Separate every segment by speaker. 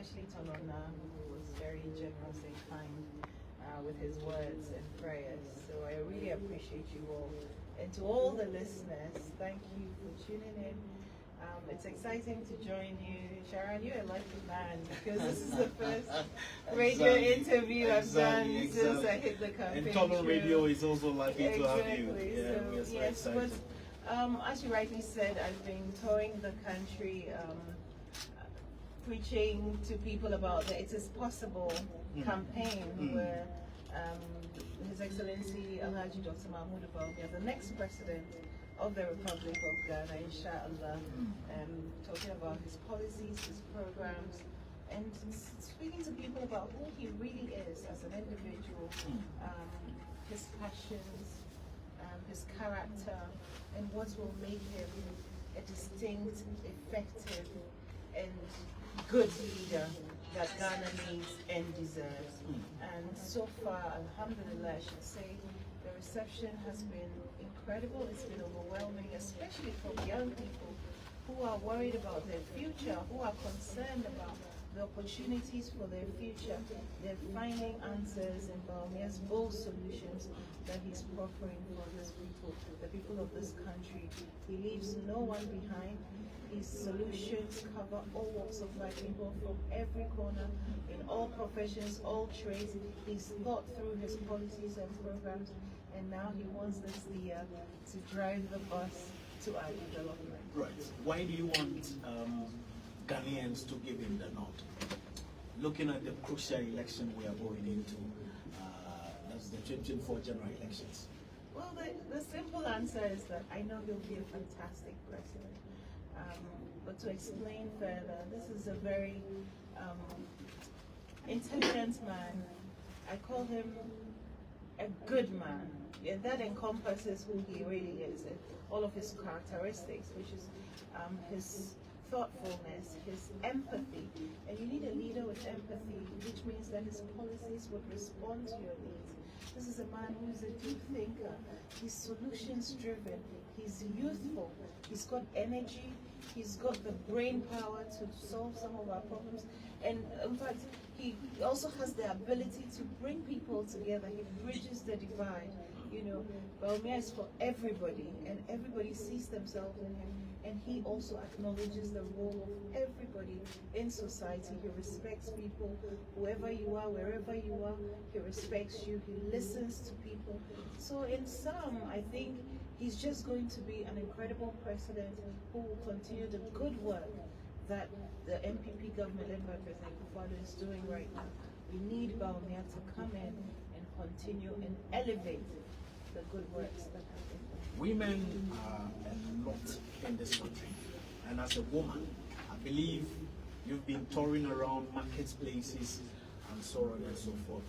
Speaker 1: especially Tolona, who was very generous and kind with his words and prayers. So I really appreciate you all. And to all the listeners, thank you for tuning in. It's exciting to join you. Sharon, you're a lucky man because this is the first radio interview I've done since I hit the campaign.
Speaker 2: And Tolon Radio is also lucky to have you. Yeah,
Speaker 1: so,
Speaker 2: we're so
Speaker 1: yes,
Speaker 2: excited.
Speaker 1: but as you rightly said, I've been touring the country, preaching to people about the It Is Possible campaign where His Excellency Alhaji Dr. Mahmoud Bawumia, the next president of the Republic of Ghana, inshallah, talking about his policies, his programs, and speaking to people about who he really is as an individual, his passions, his character, and what will make him a distinct, effective, and good leader that Ghana needs and deserves. And so far, alhamdulillah, I should say, the reception has been incredible. It's been overwhelming, especially from young people who are worried about their future, who are concerned about the opportunities for their future. They're finding answers in Bawumia's bold solutions that he's proffering for his people, the people of this country. He leaves no one behind. His solutions cover all walks of life, people from every corner, in all professions, all trades. He's thought through his policies and programs, and now he wants this year to drive the bus to our development.
Speaker 2: Right. Why do you want Ghanaians to give him the nod? Looking at the crucial election we are going into, that's the 2024 general elections.
Speaker 1: Well, the simple answer is that I know he'll be a fantastic president. But to explain further, this is a very intelligent man. I call him a good man. And that encompasses who he really is, and all of his characteristics, which is his thoughtfulness, his empathy. And you need a leader with empathy, which means that his policies would respond to your needs. This is a man who is a deep thinker. He's solutions driven. He's youthful. He's got energy. He's got the brain power to solve some of our problems. And in fact, he also has the ability to bring people together. He bridges the divide. You know, Bawumia is for everybody, and everybody sees themselves in him. And he also acknowledges the role of everybody in society. He respects people, whoever you are, wherever you are. He respects you. He listens to people. So in sum, I think he's just going to be an incredible president who will continue the good work that the MPP government led by President Kufuor is doing right now. We need Bawumia to come in and continue and elevate the good works that have been done.
Speaker 2: Women are a lot in this country, and as a woman, I believe you've been touring around marketplaces and so on and so forth.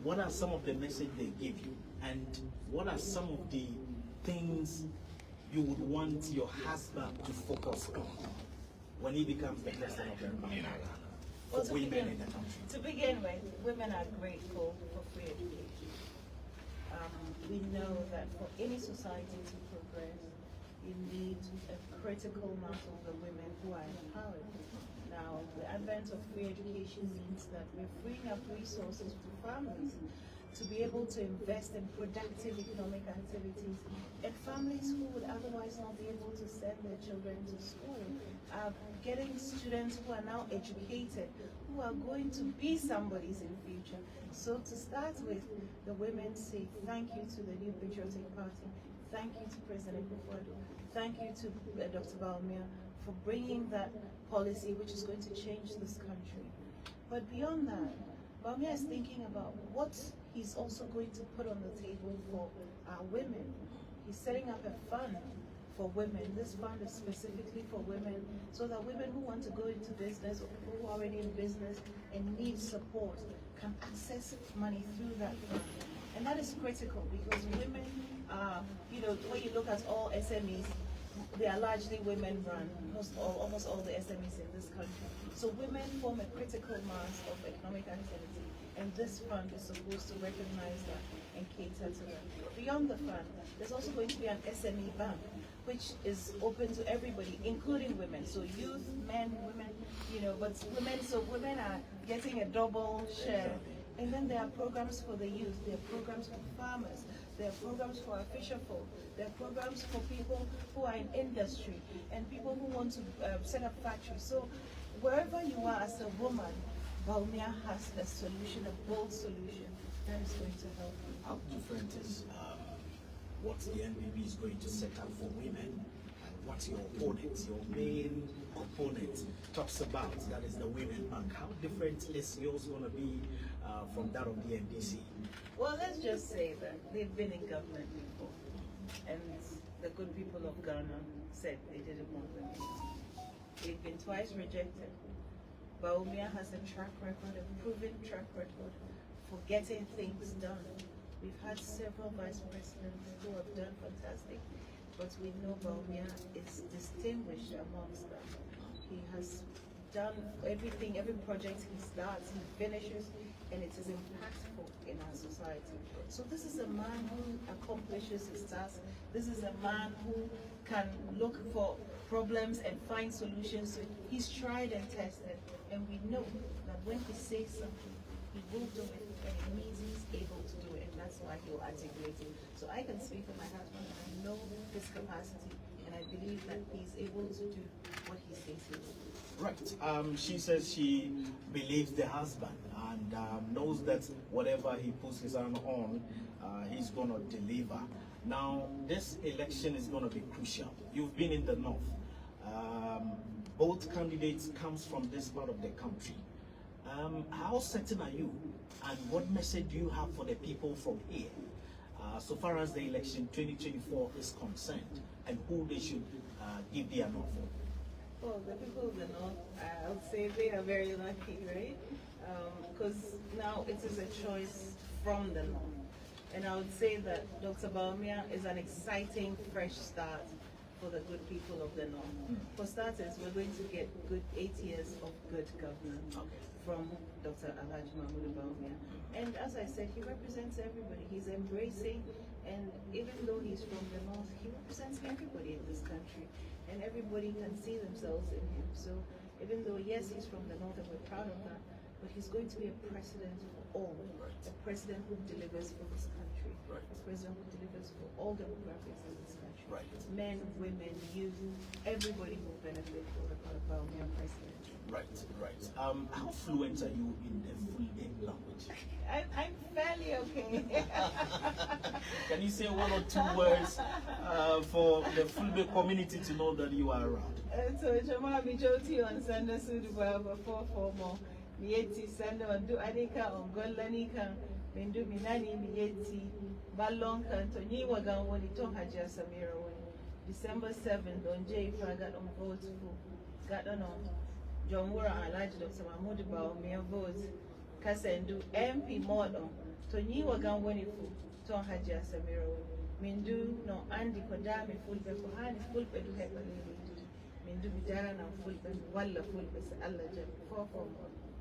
Speaker 2: What are some of the messages they give you, and what are some of the things you would want your husband to focus on when he becomes the president of the Republic of Ghana?
Speaker 1: Well,
Speaker 2: For women in the country.
Speaker 1: To begin with, women are grateful for free education. We know that for any society to progress, you need a critical mass of the women who are empowered. Now, the advent of free education means that we're freeing up resources for families to be able to invest in productive economic activities, and families who would otherwise not be able to send their children to school are getting students who are now educated, who are going to be somebody's in future. So to start with, the women say thank you to the New Patriotic Party, thank you to President Kufuor, thank you to Dr. Bawumia for bringing that policy which is going to change this country. But beyond that, Bawumia is thinking about what he's also going to put on the table for our women. He's setting up a fund for women. This fund is specifically for women, so that women who want to go into business or who are already in business and need support can access money through that fund. And that is critical because women are, you know, when you look at all SMEs, they are largely women run, almost all the SMEs in this country. So women form a critical mass of economic activity, and this fund is supposed to recognize that and cater to that. Beyond the fund, there's also going to be an SME bank which is open to everybody, including women. So youth, men, women, but women are getting a double share. And then there are programs for the youth, there are programs for farmers, there are programs for our fisher folk, there are programs for people who are in industry and people who want to set up factories. So wherever you are as a woman, Bawumia has a solution, a bold solution that is going to help you.
Speaker 2: How different is what the NBB is going to set up for women, and what your opponent, your main opponent, talks about, that is the Women Bank? How different is yours going to be from that of the NDC?
Speaker 1: Well, let's just say that they've been in government before, and the good people of Ghana said they didn't want them. They've been twice rejected. Bawumia has a track record, a proven track record for getting things done. We've had several vice presidents who have done fantastic, but we know Bawumia is distinguished amongst them. He has done everything, every project he starts, he finishes, and it is impactful in our society. So this is a man who accomplishes his task. This is a man who can look for problems and find solutions. He's tried and tested, and we know that when he says something, he will do it, and it means he's able to do it, and that's why he'll articulate it. So I can speak for my husband, and I know his capacity, and I believe that he's able to do what he says he will do.
Speaker 2: Right. She says she believes the husband and knows that whatever he puts his arm on, he's going to deliver. Now, this election is going to be crucial. You've been in the north. Both candidates comes from this part of the country. How certain are you, and what message do you have for the people from here, so far as the election 2024 is concerned, and who they should give their vote for?
Speaker 1: Well, the people of the North, I would say they are very lucky, right? Because now it is a choice from the North. And I would say that Dr. Bawumia is an exciting, fresh start for the good people of the North. For starters, we're going to get good 8 years of good governance from Dr. Alhaji Mahmoud Bawumia. And as I said, he represents everybody. He's embracing, and even though he's from the North, he represents everybody in this country. And everybody can see themselves in him. So even though, yes, he's from the North and we're proud of that, but he's going to be a president for all. A president who delivers for this country. A president who delivers for all demographics in this country. Men, women, youth, everybody will benefit from the Bawumia presidency.
Speaker 2: Right. How fluent are you in the Fulbe language?
Speaker 1: I'm fairly okay.
Speaker 2: Can you say one or two words for the Fulbe community to know that you are around?
Speaker 1: So Jama Bijoti on Sunday Suduba before more. Mieti Sunday on Do Anika on Golanika, Mindu Minani Mieti, Balong Cantoni Wagan when he told Haja Samira December 7th on J. Got on vote for got on John Wura and Alhaji Dr. Mahmoud Bawumia vote. Kasendu MP Modon, Tony Wagan Wenifu, Ton Haja Samira, Mindu no Andy Kodami Fulbe Kohani Fulbe do Hepalini, Mindu Bidana and Fulbe, Walla Fulbe, Allah Jab, 4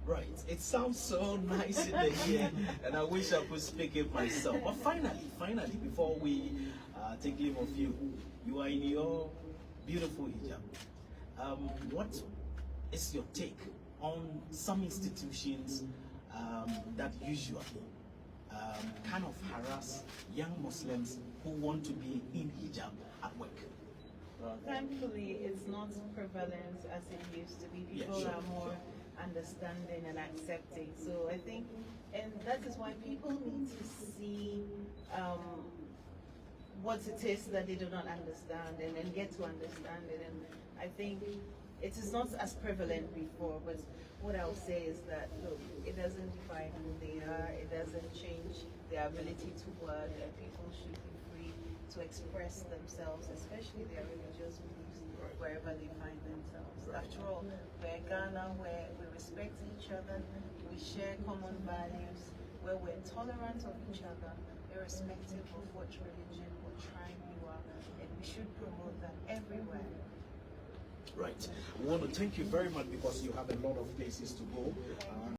Speaker 2: Right, it sounds so nice in the ear, and I wish I could speak it myself. But finally, before we take leave of you, you are in your beautiful hijab. What is your take on some institutions that usually kind of harass young Muslims who want to be in hijab at work?
Speaker 1: Well, thankfully, it's not prevalent as it used to be. People are more understanding and accepting. So I think, and that is why people need to see what it is that they do not understand and get to understand it. And I think it is not as prevalent before, but what I'll say is that, look, it doesn't define who they are, it doesn't change their ability to work, and people should be free to express themselves, especially their religious beliefs, wherever they find themselves. After all, we're Ghana, where we respect each other, we share common values, where we're tolerant of each other, irrespective of what religion or tribe you are, and we should promote that everywhere.
Speaker 2: Right. We want to thank you very much because you have a lot of places to go.